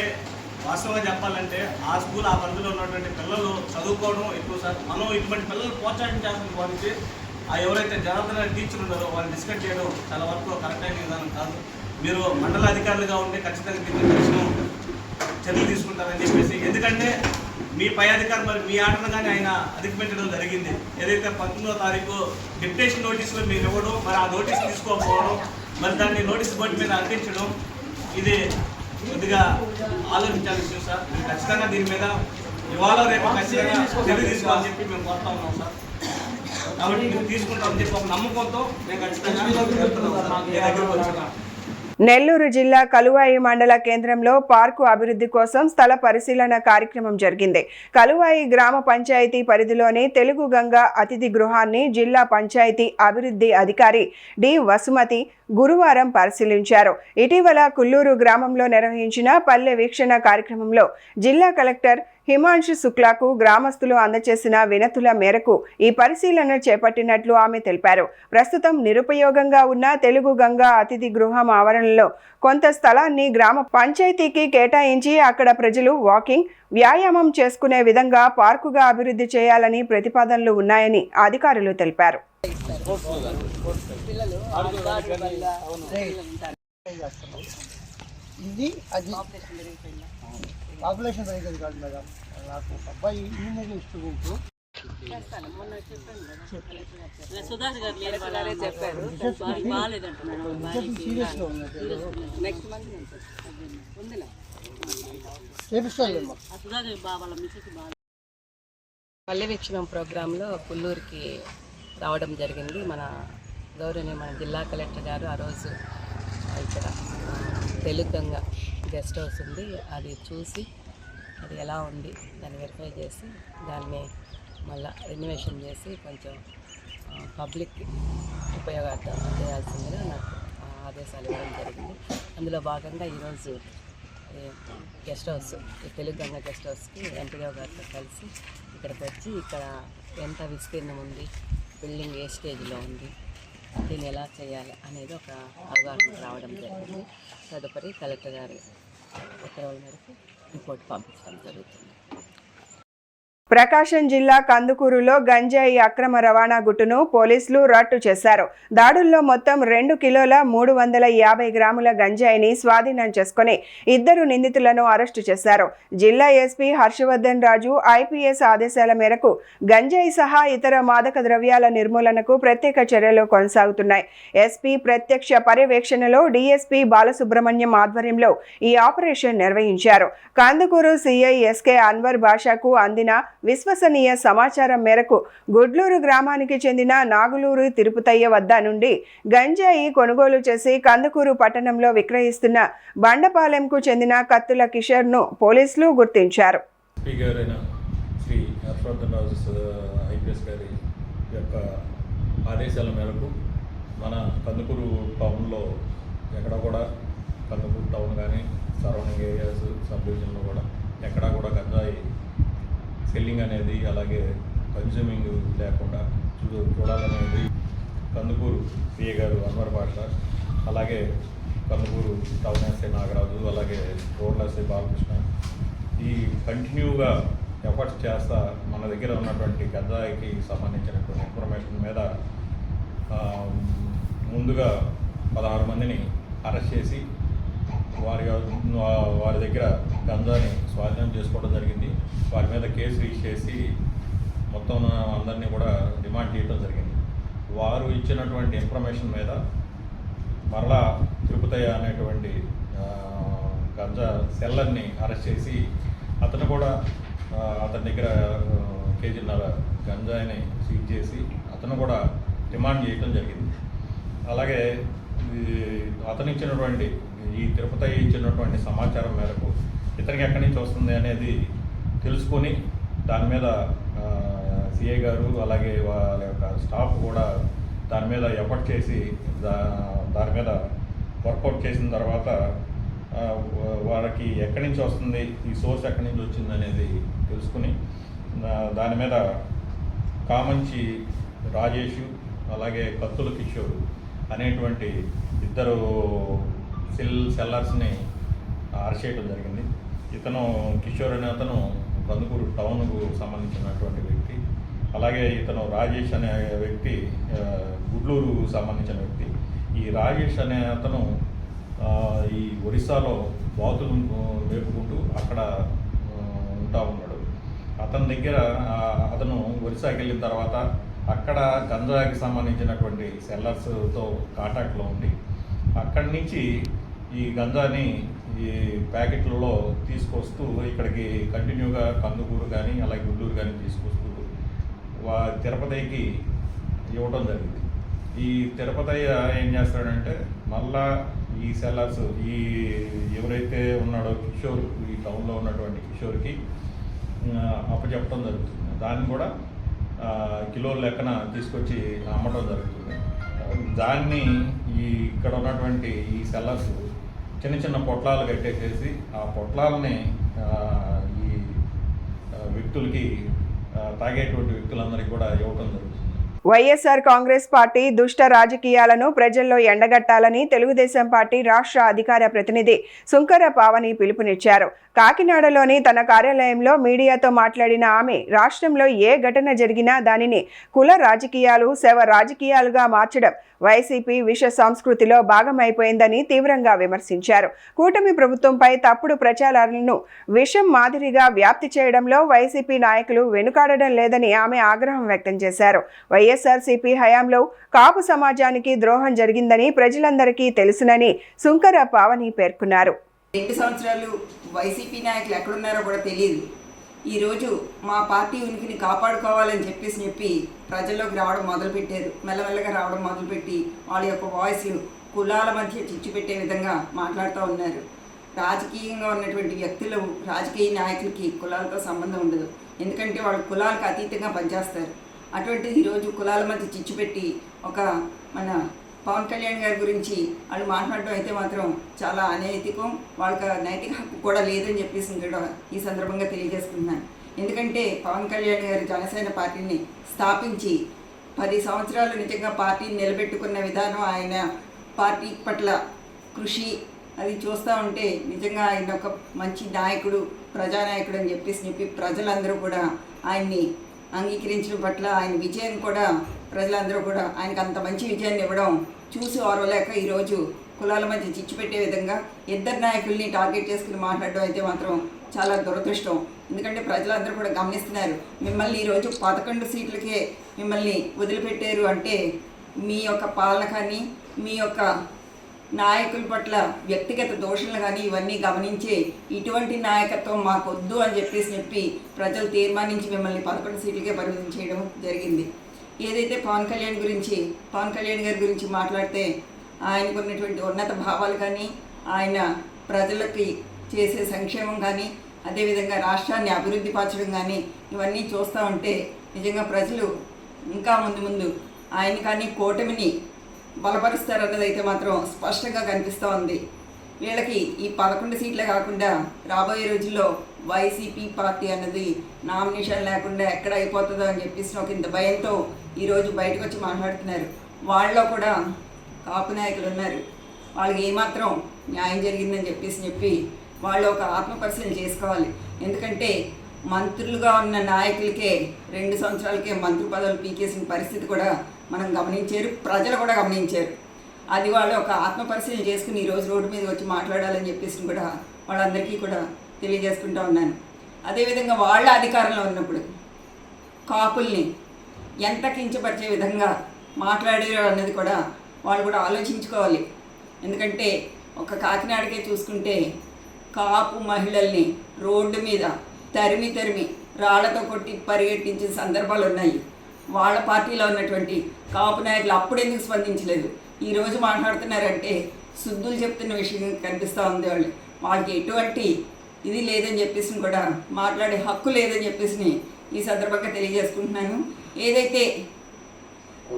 వాస్తవంగా చెప్పాలంటే ఆ స్కూల్ ఆ పరిధిలో ఉన్నటువంటి పిల్లలు చదువుకోవడం ఎక్కువ సార్. మనం ఇటువంటి పిల్లలు ప్రోత్సహించాల్సిన వారికి ఆ ఎవరైతే జనార్దన టీచర్ ఉన్నారో వాళ్ళని డిస్కస్ చేయడం చాలా వరకు కరెక్ట్ అయిన విధానం కాదు. మీరు మండల అధికారులుగా ఉంటే ఖచ్చితంగా దీన్ని తక్షణం చర్యలు తీసుకుంటారని చెప్పేసి. ఎందుకంటే మీ పై అధికారులు మరి మీ ఆర్డర్ కానీ ఆయన అధిగమించడం జరిగింది. ఏదైతే 19వ తారీఖు డిప్యుటేషన్ నోటీసులు మీరు ఇవ్వడం, మరి ఆ నోటీస్ తీసుకోకపోవడం, మరి దాన్ని నోటీస్ బోర్డు మీద అంటించడం, ఇది కొద్దిగా ఆలోచించాల్సిన విషయం సార్. మీరు ఖచ్చితంగా దీని మీద ఇవాళ రేపు ఖచ్చితంగా చర్య తీసుకోవాలని చెప్పి మేము కోరుతా ఉన్నాం సార్. కాబట్టి మీరు తీసుకుంటామని చెప్పి ఒక నమ్మకంతో నేను ఖచ్చితంగా మీ దగ్గరకు వచ్చాను. నెల్లూరు జిల్లా కలువాయి మండల కేంద్రంలో పార్కు అభివృద్ధి కోసం స్థల పరిశీలన కార్యక్రమం జరిగింది. కలువాయి గ్రామ పంచాయతీ పరిధిలోని తెలుగు గంగా అతిథి గృహాన్ని జిల్లా పంచాయతీ అభివృద్ధి అధికారి డి వసుమతి గురువారం పరిశీలించారు. ఇటీవల కుల్లూరు గ్రామంలో నిర్వహించిన పల్లె వీక్షణ కార్యక్రమంలో జిల్లా కలెక్టర్ హిమాంశు శుక్లాకు గ్రామస్తులు అందజేసిన వినతుల మేరకు ఈ పరిశీలన చేపట్టినట్లు ఆమె తెలిపారు. ప్రస్తుతం నిరుపయోగంగా ఉన్న తెలుగు గంగా అతిథి గృహం ఆవరణలో కొంత స్థలాన్ని గ్రామ పంచాయతీకి కేటాయించి అక్కడ ప్రజలు వాకింగ్, వ్యాయామం చేసుకునే విధంగా పార్కుగా అభివృద్ధి చేయాలని ప్రతిపాదనలు ఉన్నాయని అధికారులు తెలిపారు. పాపులేషన్ పెరిగేది కాదు మేడం. నాకు అబ్బాయి ఇంజనీరింగ్ ఇన్స్టిట్యూట్ సుధాష్ గారు చెప్పారు సీరియస్గా ఉంది. నెక్స్ట్ మంత్ చేపిస్తాను. పల్లె వీక్షణం ప్రోగ్రాంలో పుల్లూరుకి రావడం జరిగింది. మన జిల్లా కలెక్టర్ గారు ఆ రోజు ఇక్కడ తెలుగంగా గెస్ట్ హౌస్ ఉంది, అది చూసి అది ఎలా ఉంది దాన్ని వెరిఫై చేసి దాన్ని మళ్ళీ రెన్యువేషన్ చేసి కొంచెం పబ్లిక్ ఉపయోగార్థం చేయాల్సిందిగా నాకు ఆదేశాలు ఇవ్వడం జరిగింది. అందులో భాగంగా ఈరోజు గెస్ట్ హౌస్ తెలుగంగా గెస్ట్ హౌస్కి ఎంపీఓ గారితో కలిసి ఇక్కడికి వచ్చి ఇక్కడ ఎంత విస్తీర్ణం ఉంది, బిల్డింగ్ ఏ స్టేజ్లో ఉంది, దీన్ని ఎలా చేయాలి అనేది ఒక అవగాహన రావడం జరిగింది. తదుపరి కలెక్టర్ గారి ఉత్తర్వుల మేరకు రిపోర్ట్ పంపించడం జరుగుతుంది. ప్రకాశం జిల్లా కందుకూరులో గంజాయి అక్రమ రవాణా గుట్టును పోలీసులు రట్టు చేశారు. దాడుల్లో మొత్తం 2 కిలోల 350 గ్రాముల గంజాయిని స్వాధీనం చేసుకుని 2 నిందితులను అరెస్టు చేశారు. జిల్లా ఎస్పీ హర్షవర్ధన్ రాజు ఐపీఎస్ ఆదేశాల మేరకు గంజాయి సహా ఇతర మాదక ద్రవ్యాల నిర్మూలనకు ప్రత్యేక చర్యలు కొనసాగుతున్నాయి. ఎస్పీ ప్రత్యక్ష పర్యవేక్షణలో డీఎస్పీ బాలసుబ్రహ్మణ్యం ఆధ్వర్యంలో ఈ ఆపరేషన్ నిర్వహించారు. కందుకూరు సిఐ ఎస్కే అన్వర్ బాషాకు అందిన విశ్వసనీయ సమాచారం మేరకు గుడ్లూరు గ్రామానికి చెందిన నాగులూరు తిరుపతయ్య వద్ద నుండి గంజాయి కొనుగోలు చేసి కందుకూరు పట్టణంలో విక్రయిస్తున్న బండపాలెంకు చెందిన కత్తుల కిషోర్ను పోలీసులు గుర్తించారు. శ్రీ హర్షవర్ధన్ రాజు ఐపీఎస్ గారి యొక్క ఆదేశాల మేరకు మన కందుకూరు టౌన్లో ఎక్కడ కూడా కందుకూరు టౌన్ కానీ సరౌండింగ్ ఏరియాస్ సబ్ డివిజన్లో కూడా ఎక్కడా కూడా గంజాయి సెల్లింగ్ అనేది అలాగే కన్జ్యూమింగ్ లేకుండా చూడాలనేది కందుకూరు పిఏ గారు అన్వర్ భాష, అలాగే కందుకూరు టౌన్ ఎస్ఐ నాగరాజు, అలాగే రోడ్ల ఎస్ఐ బాలకృష్ణ ఈ కంటిన్యూగా ఎఫర్ట్స్ చేస్తా మన దగ్గర ఉన్నటువంటి గంజాయికి సంబంధించినటువంటి ఇన్ఫర్మేషన్ మీద ముందుగా 16 మందిని అరెస్ట్ చేసి వారి దగ్గర గంజాని స్వాధీనం చేసుకోవడం జరిగింది. వారి మీద కేసు రిజిస్టర్ చేసి మొత్తం అందరినీ కూడా డిమాండ్ చేయడం జరిగింది. వారు ఇచ్చినటువంటి ఇన్ఫర్మేషన్ మీద మరలా తిరుపతయ్య అనేటువంటి గంజా సెల్లర్ని అరెస్ట్ చేసి అతను కూడా అతని దగ్గర కేజీన్నర గంజాయిని సీజ్ చేసి అతను కూడా డిమాండ్ చేయడం జరిగింది. అలాగే అతను ఇచ్చినటువంటి ఈ తిరుపతి ఇచ్చినటువంటి సమాచారం మేరకు ఇతనికి ఎక్కడి నుంచి వస్తుంది అనేది తెలుసుకొని దాని మీద సిఐ గారు అలాగే వాళ్ళ యొక్క స్టాఫ్ కూడా దాని మీద ఎఫర్ట్ చేసి దాని మీద వర్కౌట్ చేసిన తర్వాత వాళ్ళకి ఎక్కడి నుంచి వస్తుంది, ఈ సోర్స్ ఎక్కడి నుంచి వచ్చింది అనేది తెలుసుకుని దాని మీద కామంచి రాజేష్ అలాగే కత్తుల కిషోర్ అనేటువంటి ఇద్దరు సెల్లర్స్ని అరెస్ట్ చేయడం జరిగింది. ఇతను కిషోర్ అనే అతను కందుకూరు టౌన్కు సంబంధించినటువంటి వ్యక్తి, అలాగే ఇతను రాజేష్ అనే వ్యక్తి గుడ్లూరు సంబంధించిన వ్యక్తి. ఈ రాజేష్ అనే అతను ఈ ఒరిస్సాలో బాతులు వేపుకుంటూ అక్కడ ఉంటా ఉన్నాడు. అతని దగ్గర అతను ఒరిస్సాకి వెళ్ళిన తర్వాత అక్కడ గంజాయికి సంబంధించినటువంటి సెల్లర్స్తో కాంటాక్ట్లో ఉండి అక్కడి నుంచి ఈ గంజాని ఈ ప్యాకెట్లలో తీసుకొస్తూ ఇక్కడికి కంటిన్యూగా కందుకూరు కానీ అలాగే గుంటూరు కానీ తీసుకొస్తూ తిరుపతికి ఇవ్వడం జరిగింది. ఈ తిరుపతి ఏం చేస్తాడంటే మళ్ళా ఈ సెల్లర్స్ ఈ ఎవరైతే ఉన్నాడో కిషోర్, ఈ టౌన్లో ఉన్నటువంటి కిషోర్కి అప్పచెప్పడం జరుగుతుంది. దాన్ని కూడా కిలోల లెక్కన తీసుకొచ్చి అమ్మటం జరుగుతుంది. దాన్ని ఇక్కడ ఉన్నటువంటి ఈ సెల్లర్స్ చిన్న చిన్న పొట్లాలు కట్టేసేసి ఆ పొట్లాలని ఈ వ్యక్తులకి తాగేటువంటి వ్యక్తులందరికీ కూడా ఇవ్వటం జరుగుతుంది. వైఎస్ఆర్ కాంగ్రెస్ పార్టీ దుష్ట రాజకీయాలను ప్రజల్లో ఎండగట్టాలని తెలుగుదేశం పార్టీ రాష్ట్ర అధికార ప్రతినిధి సుంకర పావని పిలుపునిచ్చారు. కాకినాడలోని తన కార్యాలయంలో మీడియాతో మాట్లాడిన ఆమె రాష్ట్రంలో ఏ ఘటన జరిగినా దానిని కుల రాజకీయాలు, శవ రాజకీయాలుగా మార్చడం వైసీపీ విష సంస్కృతిలో భాగమైపోయిందని తీవ్రంగా విమర్శించారు. కూటమి ప్రభుత్వంపై తప్పుడు ప్రచారాలను విషం మాదిరిగా వ్యాప్తి చేయడంలో వైసీపీ నాయకులు వెనుకాడడం లేదని ఆమె ఆగ్రహం వ్యక్తం చేశారు. వైఎస్ఆర్సీపీ హయాంలో కాపు సమాజానికి ద్రోహం జరిగిందని ప్రజలందరికీ తెలుసునని సుంకర పావని పేర్కొన్నారు. 2 సంవత్సరాలు వైసీపీ నాయకులు ఎక్కడున్నారో కూడా తెలియదు. ఈరోజు మా పార్టీ ఉనికిని కాపాడుకోవాలని చెప్పి ప్రజల్లోకి రావడం మొదలుపెట్టారు. మెల్లమెల్లగా రావడం మొదలుపెట్టి వాళ్ళ యొక్క వాయిస్లు కులాల మధ్య చిచ్చు పెట్టే విధంగా మాట్లాడుతూ ఉన్నారు. రాజకీయంగా ఉన్నటువంటి వ్యక్తులు, రాజకీయ నాయకులకి కులాలతో సంబంధం ఉండదు. ఎందుకంటే వాళ్ళు కులాలకు అతీతంగా పనిచేస్తారు. అటువంటిది ఈరోజు కులాల మధ్య చిచ్చు పెట్టి ఒక మన పవన్ కళ్యాణ్ గారి గురించి వాళ్ళు మాట్లాడడం అయితే మాత్రం చాలా అనైతికం. వాళ్ళకి నైతిక హక్కు కూడా లేదని చెప్పేసి కూడా ఈ సందర్భంగా తెలియజేసుకుంటున్నాను. ఎందుకంటే పవన్ కళ్యాణ్ గారు జనసేన పార్టీని స్థాపించి 10 సంవత్సరాలు నిజంగా పార్టీని నిలబెట్టుకున్న విధానం, ఆయన పార్టీ పట్ల కృషి అది చూస్తూ ఉంటే నిజంగా ఆయన ఒక మంచి నాయకుడు, ప్రజానాయకుడు అని చెప్పి ప్రజలందరూ కూడా ఆయన్ని అంగీకరించడం పట్ల ఆయన విజయం కూడా ప్రజలందరూ కూడా ఆయనకు అంత మంచి విజయాన్ని ఇవ్వడం చూసి ఓర్వలేక ఈరోజు కులాల మధ్య చిచ్చు పెట్టే విధంగా ఇద్దరు నాయకుల్ని టార్గెట్ చేసుకుని మాట్లాడడం అయితే మాత్రం చాలా దురదృష్టం. ఎందుకంటే ప్రజలందరూ కూడా గమనిస్తున్నారు. మిమ్మల్ని ఈరోజు 11 సీట్లకే మిమ్మల్ని వదిలిపెట్టారు అంటే మీ యొక్క పాలన కానీ, మీ యొక్క నాయకుల పట్ల వ్యక్తిగత దోషులు కానీ ఇవన్నీ గమనించే ఇటువంటి నాయకత్వం మాకొద్దు అని చెప్పి ప్రజలు తీర్మానించి మిమ్మల్ని 11 సీట్లకే పరిమితం చేయడం జరిగింది. ఏదైతే పవన్ కళ్యాణ్ గారి గురించి మాట్లాడితే ఆయనకు ఉన్నటువంటి ఉన్నత భావాలు కానీ, ఆయన ప్రజలకి చేసే సంక్షేమం కానీ, అదేవిధంగా రాష్ట్రాన్ని అభివృద్ధి పరచడం కానీ ఇవన్నీ చూస్తూ ఉంటే నిజంగా ప్రజలు ఇంకా ముందు ఆయన కానీ కూటమిని బలపరుస్తారన్నది అయితే మాత్రం స్పష్టంగా కనిపిస్తూ ఉంది. వీళ్ళకి ఈ 11 సీట్లే కాకుండా రాబోయే రోజుల్లో వైసీపీ పార్టీ అన్నది నామినేషన్ లేకుండా ఎక్కడ అయిపోతుందో అని చెప్పేసి ఒక ఇంత భయంతో ఈరోజు బయటకు వచ్చి మాట్లాడుతున్నారు. వాళ్ళలో కూడా కాపు నాయకులు ఉన్నారు. వాళ్ళకి ఏమాత్రం న్యాయం జరిగిందని చెప్పి వాళ్ళు ఒక ఆత్మపరిశీలన చేసుకోవాలి. ఎందుకంటే మంత్రులుగా ఉన్న నాయకులకే 2 సంవత్సరాలకే మంత్రి పదవులు పీకేసిన పరిస్థితి కూడా మనం గమనించారు, ప్రజలు కూడా గమనించారు. అది వాళ్ళు ఒక ఆత్మపరిశీలన చేసుకుని ఈరోజు రోడ్డు మీద వచ్చి మాట్లాడాలని చెప్పేసి కూడా వాళ్ళందరికీ కూడా తెలియజేసుకుంటూ ఉన్నాను. అదేవిధంగా వాళ్ళ అధికారంలో ఉన్నప్పుడు కాపుల్ని ఎంత కించపరిచే విధంగా మాట్లాడారో అన్నది కూడా వాళ్ళు కూడా ఆలోచించుకోవాలి. ఎందుకంటే ఒక కాకినాడకే చూసుకుంటే కాపు మహిళల్ని రోడ్డు మీద తరిమి రాళ్లతో కొట్టి పరిగెట్టించిన సందర్భాలు ఉన్నాయి. వాళ్ళ పార్టీలో ఉన్నటువంటి కాపు నాయకులు అప్పుడెందుకు స్పందించలేదు? ఈరోజు మాట్లాడుతున్నారంటే శుద్ధులు చెప్తున్న విషయం కనిపిస్తూ ఉంది. వాళ్ళకి ఎటువంటి ఇది లేదని చెప్పేసి కూడా మాట్లాడే హక్కు లేదని చెప్పేసి ఈ సందర్భంగా తెలియజేసుకుంటున్నాను. ఏదైతే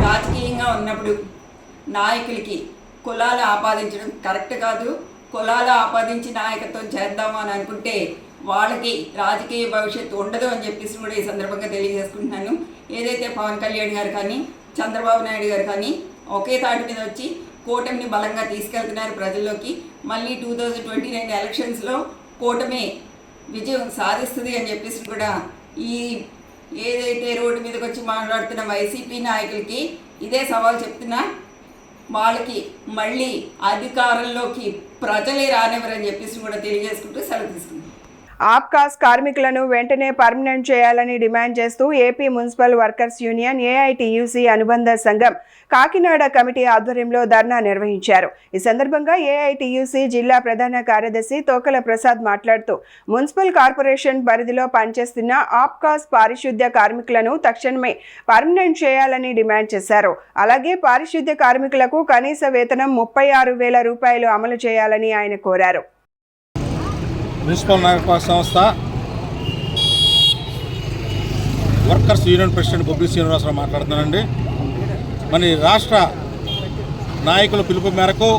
రాజకీయంగా ఉన్నప్పుడు నాయకులకి కులాలు ఆపాదించడం కరెక్ట్ కాదు. కులాలు ఆపాదించి నాయకత్వం చేద్దాము అని అనుకుంటే వాళ్ళకి రాజకీయ భవిష్యత్తు ఉండదు అని చెప్పేసి కూడా ఈ సందర్భంగా తెలియజేసుకుంటున్నాను. ఏదైతే పవన్ కళ్యాణ్ గారు కానీ చంద్రబాబు నాయుడు గారు కానీ ఒకే తాటి మీద వచ్చి కూటమిని బలంగా తీసుకెళ్తున్నారు ప్రజల్లోకి. మళ్ళీ 2029 ఎలక్షన్స్లో కూటమి విజయం సాధిస్తుంది అని చెప్పేసి కూడా ఈ ఏదైతే రోడ్డు మీదకి వచ్చి మాట్లాడుతున్న వైసీపీ నాయకులకి ఇదే సవాల్ చెప్తున్నా. వాళ్ళకి మళ్ళీ అధికారంలోకి ప్రజలే రానివ్వరని చెప్పేసి కూడా తెలియజేసుకుంటూ సెలవు తీసుకుంటాం. ఆప్కాస్ కార్మికులను వెంటనే పర్మనెంట్ చేయాలని డిమాండ్ చేస్తూ AP municipal workers union AITUC అనుబంధ సంఘం కాకినాడ కమిటీ ఆధ్వర్యంలో ధర్నా నిర్వహించారు. ఈ సందర్భంగా ఏఐటీయూసీ జిల్లా ప్రధాన కార్యదర్శి తోకల ప్రసాద్ మాట్లాడుతూ మున్సిపల్ కార్పొరేషన్ పరిధిలో పనిచేస్తున్న ఆప్కాస్ పారిశుద్ధ్య కార్మికులను తక్షణమే పర్మనెంట్ చేయాలని డిమాండ్ చేశారు. అలాగే పారిశుద్ధ్య కార్మికులకు కనీస వేతనం 36,000 రూపాయలు అమలు చేయాలని ఆయన కోరారు. మున్సిపల్ నగరపాలక సంస్థ workers union president Bobbili Srinivasarao మాట్లాడుతున్నానండి. మరి రాష్ట్ర నాయకుల పిలుపు మేరకు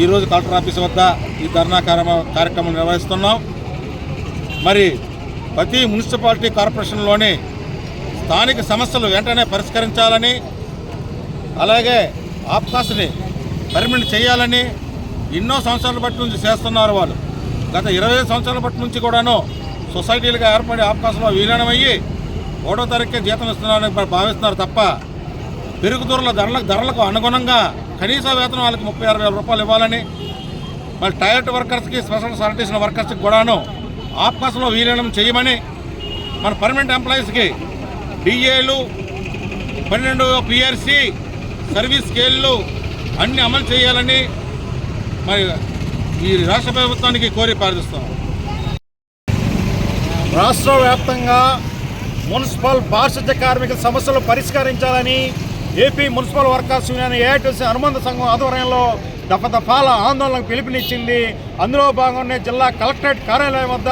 ఈరోజు కలెక్టర్ ఆఫీస్ వద్ద ఈ ధర్నా కార్యక్రమం నిర్వహిస్తున్నాం. మరి ప్రతి మున్సిపాలిటీ కార్పొరేషన్లోని స్థానిక సమస్యలు వెంటనే పరిష్కరించాలని, అలాగే ఆప్కాస్ని పర్మనెంట్ చేయాలని ఎన్నో సంవత్సరాల బట్టి నుంచి చేస్తున్నారు. వాళ్ళు గత 25 సంవత్సరాల బట్టి నుంచి కూడాను సొసైటీలుగా ఏర్పడి ఆప్కాస్లో విలీనమయ్యి 1వ తారీఖుకే జీతం ఇస్తున్నారని భావిస్తున్నారు తప్ప పెరుగుదూరుల ధరలకు అనుగుణంగా కనీస వేతనం వాళ్ళకి 36,000 రూపాయలు ఇవ్వాలని, మరి టైలెట్ వర్కర్స్కి, స్పెషల్ శానిటేషన్ వర్కర్స్కి కూడాను ఆప్కాస్లో విలీనం చేయమని, మన పర్మనెంట్ ఎంప్లాయీస్కి డిఏలు 12 పిఆర్సీ సర్వీస్ స్కేళ్ళు అన్నీ అమలు చేయాలని మరి ఈ రాష్ట్ర ప్రభుత్వానికి కోరి ప్రార్థిస్తాం. రాష్ట్ర వ్యాప్తంగా మున్సిపల్ పారిశుద్ధ్య కార్మికుల సమస్యలు పరిష్కరించాలని AP municipal workers union AITC అనుబంధ సంఘం ఆధ్వర్యంలో దఫాల ఆందోళనకు పిలుపునిచ్చింది. అందులో భాగంగానే జిల్లా కలెక్టరేట్ కార్యాలయం వద్ద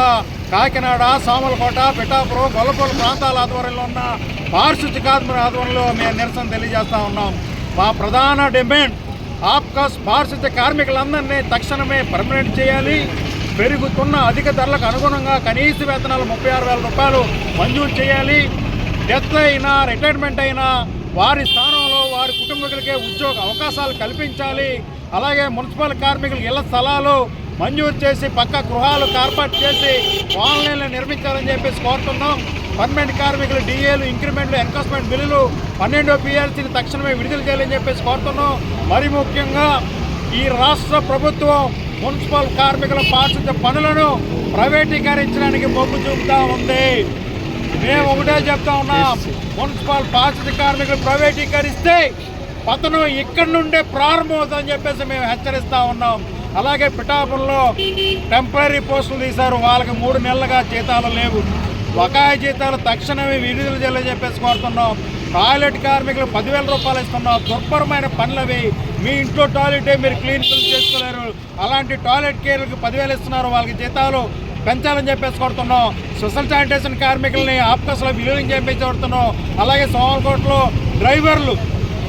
కాకినాడ, సామలకోట, పిఠాపురం, గొల్లపూడి ప్రాంతాల ఆధ్వర్యంలో ఉన్న పారిశుద్ధ్య కార్మికుల ఆధ్వర్యంలో మేము నిరసన తెలియజేస్తూ ఉన్నాం. మా ప్రధాన డిమాండ్ ఆప్కాస్ పారిశుద్ధ్య కార్మికులందరినీ తక్షణమే పర్మనెంట్ చేయాలి. పెరుగుతున్న అధిక ధరలకు అనుగుణంగా కనీస వేతనాలు 36,000 రూపాయలు మంజూరు చేయాలి. డెత్ అయినా రిటైర్మెంట్ అయినా వారి స్థానంలో వారి కుటుంబీకులకే ఉద్యోగ అవకాశాలు కల్పించాలి. అలాగే మున్సిపల్ కార్మికులకు ఇళ్ల స్థలాలు మంజూరు చేసి పక్క గృహాలు ఏర్పాటు చేసి కాలనీలు నిర్మించాలని చెప్పేసి కోరుతున్నాం. పర్మనెంట్ కార్మికులు డిఏలు, ఇంక్రిమెంట్లు, ఎన్కాస్మెంట్ బిల్లులు 12 పిఆర్సీని తక్షణమే విడుదల చేయాలని చెప్పేసి కోరుతున్నాం. మరి ముఖ్యంగా ఈ రాష్ట్ర ప్రభుత్వం మున్సిపల్ కార్మికుల పారిశుద్ధ్య పనులను ప్రైవేటీకరించడానికి మొగ్గు చూపుతూ ఉంది. మేము ఒకటే చెప్తా ఉన్నాం, మున్సిపల్ పారిశుద్ధ్య కార్మికులు ప్రైవేటీకరిస్తే పతనం ఇక్కడి నుండే ప్రారంభమవుతుందని చెప్పేసి మేము హెచ్చరిస్తూ ఉన్నాం. అలాగే పిఠాపురంలో టెంపరీ పోస్టులు తీశారు, వాళ్ళకి 3 నెలలుగా జీతాలు లేవు. బకాయి జీతాలు తక్షణమే విడుదల చేయాలని చెప్పేసి కోరుతున్నాం. టాయిలెట్ కార్మికులు 10,000 రూపాయలు ఇస్తున్నాం. దుర్భరమైన పనులవి. మీ ఇంట్లో టాయిలెటే మీరు క్లీన్ చేసుకోలేరు, అలాంటి టాయిలెట్ కేర్లకు 10,000 ఇస్తున్నారు, వాళ్ళకి జీతాలు పెంచాలని చెప్పేసి కోరుతున్నాం. స్పెషల్ శానిటేషన్ కార్మికులని ఆప్కాస్లో విలీనం చేయించబడుతున్నాం. అలాగే సోమలకోటలో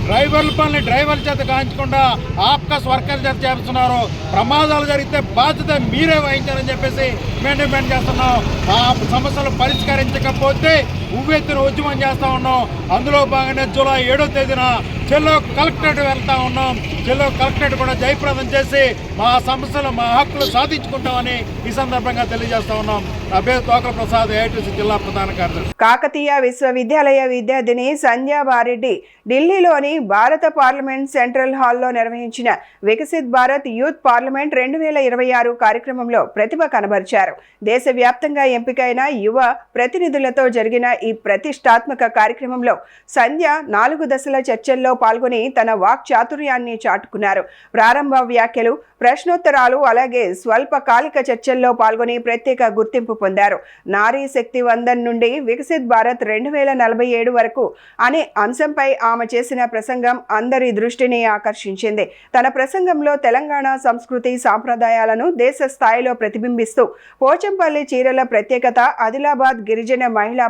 డ్రైవర్ల పనులు డ్రైవర్ల చేత కాయించకుండా ఆప్కాస్ వర్కర్ చేత చేస్తున్నారు. ప్రమాదాలు జరిగితే బాధ్యత మీరే వహించాలని చెప్పేసి మేము డిమాండ్ చేస్తున్నాం. ఆ సమస్యలు పరిష్కరించకపోతే ఉవ్వెత్తున ఉద్యమం చేస్తూ ఉన్నాం. అందులో భాగంగా జూలై 7వ తేదీన జిల్లా కలెక్టరేట్ వెళ్తా ఉన్నాం. జిల్లా కలెక్టరేట్ కూడా జయప్రదం చేసి మా సమస్యలు, మా హక్కులు సాధించుకుంటామని ఈ సందర్భంగా తెలియజేస్తా ఉన్నాం. నా పేరు తోకల ప్రసాద్, ఏఐటీసీ జిల్లా ప్రధాన కార్యదర్శి. కాకతీయ విశ్వవిద్యాలయ విద్యార్థిని సంధ్యాబారెడ్డి ఢిల్లీలోని భారత పార్లమెంట్ సెంట్రల్ హాల్లో నిర్వహించిన వికసిత్ భారత్ యూత్ పార్లమెంట్ 2026 కార్యక్రమంలో ప్రతిభ కనబరిచారు. దేశవ్యాప్తంగా ఎంపికైన యువ ప్రతినిధులతో జరిగిన ఈ ప్రతిష్టాత్మక కార్యక్రమంలో సంధ్య 4 దశల చర్చల్లో పాల్గొని తన వాక్ చాతుర్యాన్ని చాటుకున్నారు. ప్రారంభ వ్యాఖ్యలు, ప్రశ్నోత్తరాలు అలాగే స్వల్పకాలిక చర్చల్లో పాల్గొని ప్రత్యేక గుర్తింపు పొందారు. నారీ శక్తి వందన్ నుండి వికసిత్ భారత్ 2047 వరకు అనే అంశంపై ఆమె చేసిన ప్రసంగం అందరి దృష్టిని ఆకర్షించింది. తన ప్రసంగంలో తెలంగాణ సంస్కృతి సాంప్రదాయాలను దేశ స్థాయిలో ప్రతిబింబిస్తూ పోచంపల్లి చీరల ప్రత్యేకత, ఆదిలాబాద్ గిరిజన మహిళా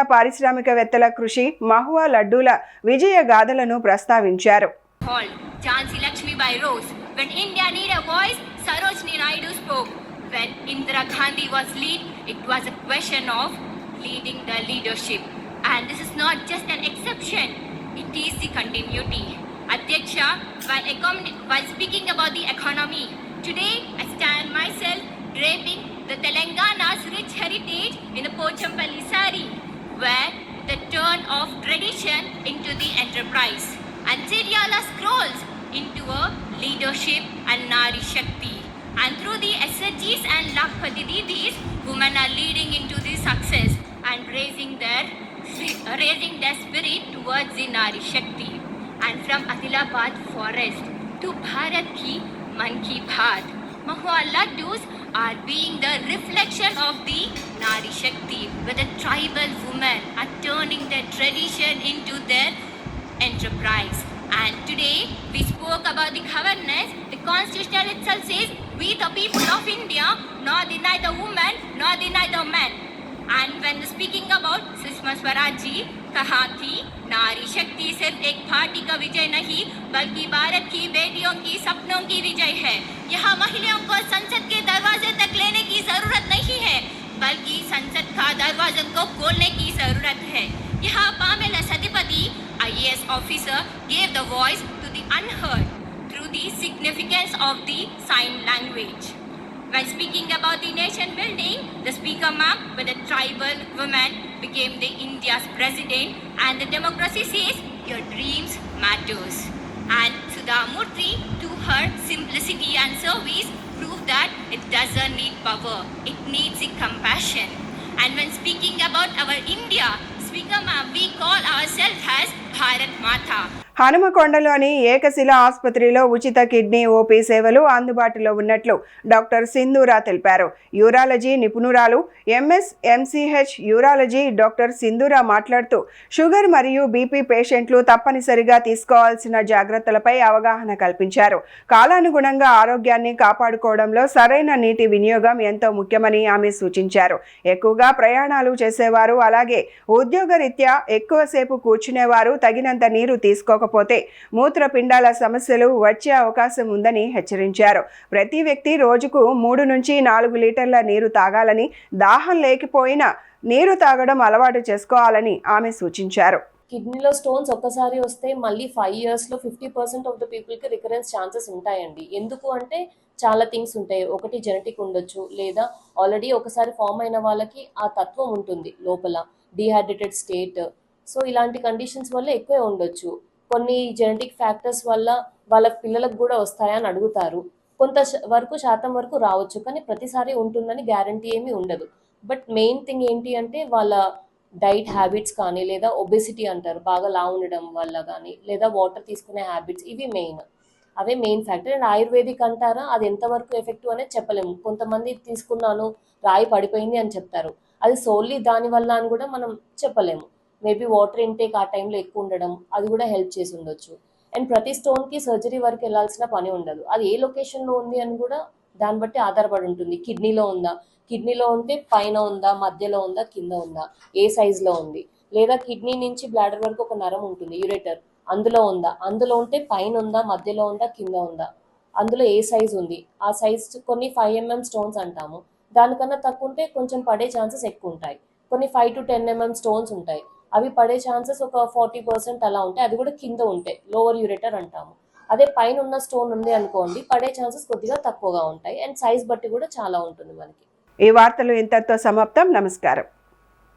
పారిశ్రామికవేత్తల కృషి, మహువా లడ్డూల విజయ గాథలను ప్రస్తావించారు. Jhansi Lakshmibai rose. When India needed a voice, Sarojini Naidu spoke. When Indira Gandhi was lead, it was a question of leading the leadership. And this is not just an exception, it is the continuity. Adhyaksha, while speaking about the economy, today I stand myself draping the Telangana's rich heritage in a Pochampalli sari, where the turn of tradition into the enterprise and Seriala scrolls into a leadership and Nari Shakti. And through the SHGs and Lakhpati Didis, women are leading into the success and raising their spirit towards the Nari Shakti. And from Adilabad forest to Bharat ki Man ki Baat, Mahua Laddus are being the reflection of the Nari Shakti, where the tribal women are turning their tradition into their enterprise. And today we spoke about the governance. The constitution itself says, we the people of India nor deny the woman nor deny the man. And when speaking about Sushma Swaraj ji कहा थी, नारी शक्ति सिर्फ एक party का विजय नहीं बल्कि भारत की बेटियों की सपनों की विजय है. यहाँ महिलाओं को संसद के दरवाजे तक लेने की जरूरत नहीं है बल्कि संसद का दरवाजा को खोलने की जरूरत है. यहाँ Pamela सतिपति IAS officer gave the voice to the unheard through the significance of the sign language. When speaking about the nation building, the speaker ma'am with the tribal women became the India's president, and the democracy says your dreams matters. And Sudha Murthy, to her simplicity and service, proved that it doesn't need power, it needs the compassion. And when speaking about our India, speaker ma'am, we call ourselves as Bharat Mata. హనుమకొండలోని ఏకశిల ఆసుపత్రిలో ఉచిత kidney OP సేవలు అందుబాటులో ఉన్నట్లు doctor Sindhura తెలిపారు. Urology నిపుణురాలు MS MCH urology doctor Sindhura మాట్లాడుతూ sugar మరియు BP పేషెంట్లు తప్పనిసరిగా తీసుకోవాల్సిన జాగ్రత్తలపై అవగాహన కల్పించారు. కాలానుగుణంగా ఆరోగ్యాన్ని కాపాడుకోవడంలో సరైన నీటి వినియోగం ఎంతో ముఖ్యమని ఆమె సూచించారు. ఎక్కువగా ప్రయాణాలు చేసేవారు అలాగే ఉద్యోగరీత్యా ఎక్కువసేపు కూర్చునేవారు తగినంత నీరు తీసుకోకపోతే మూత్రపిండాల సమస్యలు వచ్చే అవకాశం ఉందని హెచ్చరించారు. ప్రతి వ్యక్తి రోజుకు 3 నుంచి 4 లీటర్ల నీరు తాగాలని, దాహం లేకపోయినా నీరు తాగడం అలవాటు చేసుకోవాలని ఆమె సూచించారు. కిడ్నీలో స్టోన్స్ ఒక్కసారి వస్తే మళ్ళీ 5 yearsలో 50% ఆఫ్ ద పీపుల్కి రికరెన్స్ ఛాన్సెస్ ఉంటాయండి. ఎందుకు అంటే చాలా థింగ్స్ ఉంటాయి. ఒకటి జెనెటిక్ ఉండొచ్చు, లేదా ఆల్రెడీ ఒకసారి ఫామ్ అయిన వాళ్ళకి ఆ తత్వం ఉంటుంది లోపల, డీహైడ్రేటెడ్ స్టేట్. సో ఇలాంటి కండిషన్స్ వల్ల ఎక్కువే ఉండొచ్చు. కొన్ని జెనెటిక్ ఫ్యాక్టర్స్ వల్ల వాళ్ళ పిల్లలకు కూడా వస్తాయని అడుగుతారు. కొంత శాతం వరకు రావచ్చు, కానీ ప్రతిసారి ఉంటుందని గ్యారంటీ ఏమీ ఉండదు. బట్ మెయిన్ థింగ్ ఏంటి అంటే వాళ్ళ డైట్ హ్యాబిట్స్ కానీ, లేదా ఒబెసిటీ అంటారు, బాగా లా ఉండడం వల్ల కానీ, లేదా వాటర్ తీసుకునే హ్యాబిట్స్, ఇవి main. Away main factor. And ayurvedic అంటారా, అది ఎంతవరకు ఎఫెక్టివ్ అనేది చెప్పలేము. కొంతమంది తీసుకున్నాను రాయి పడిపోయింది అని చెప్తారు, అది సోల్లీ దానివల్ల అని కూడా మనం చెప్పలేము. మేబీ వాటర్ ఇంటేక్ ఆ టైంలో ఎక్కువ ఉండడం, అది కూడా హెల్ప్ చేసి ఉండొచ్చు. అండ్ ప్రతి స్టోన్కి సర్జరీ వరకు వెళ్ళాల్సిన పని ఉండదు. అది ఏ లొకేషన్లో ఉంది అని కూడా దాన్ని బట్టి ఆధారపడి ఉంటుంది. కిడ్నీలో ఉందా, కిడ్నీలో ఉంటే పైన ఉందా, మధ్యలో ఉందా, కింద ఉందా, ఏ సైజులో ఉంది, లేదా కిడ్నీ నుంచి బ్లాడర్ వరకు ఒక నరం ఉంటుంది యూరేటర్, అందులో ఉందా, అందులో ఉంటే పైన ఉందా, మధ్యలో ఉందా, కింద ఉందా, అందులో ఏ సైజ్ ఉంది, ఆ సైజ్. కొన్ని 5 mm స్టోన్స్ అంటాము, దానికన్నా తక్కువ ఉంటే కొంచెం పడే ఛాన్సెస్ ఎక్కువ ఉంటాయి. కొన్ని 5 to 10 mm స్టోన్స్ ఉంటాయి, అవి పడే ఛాన్సెస్ ఒక 40% అలా ఉంటాయి. అది కూడా కింద ఉంటాయి, లోవర్ యూరేటర్ అంటాము. అదే పైన ఉన్న స్టోన్ ఉంది అనుకోండి, పడే ఛాన్సెస్ కొద్దిగా తక్కువగా ఉంటాయి. అండ్ సైజ్ బట్టి కూడా చాలా ఉంటుంది మనకి. ఈ వార్తలు ఇంతటితో సమాప్తం. నమస్కారం.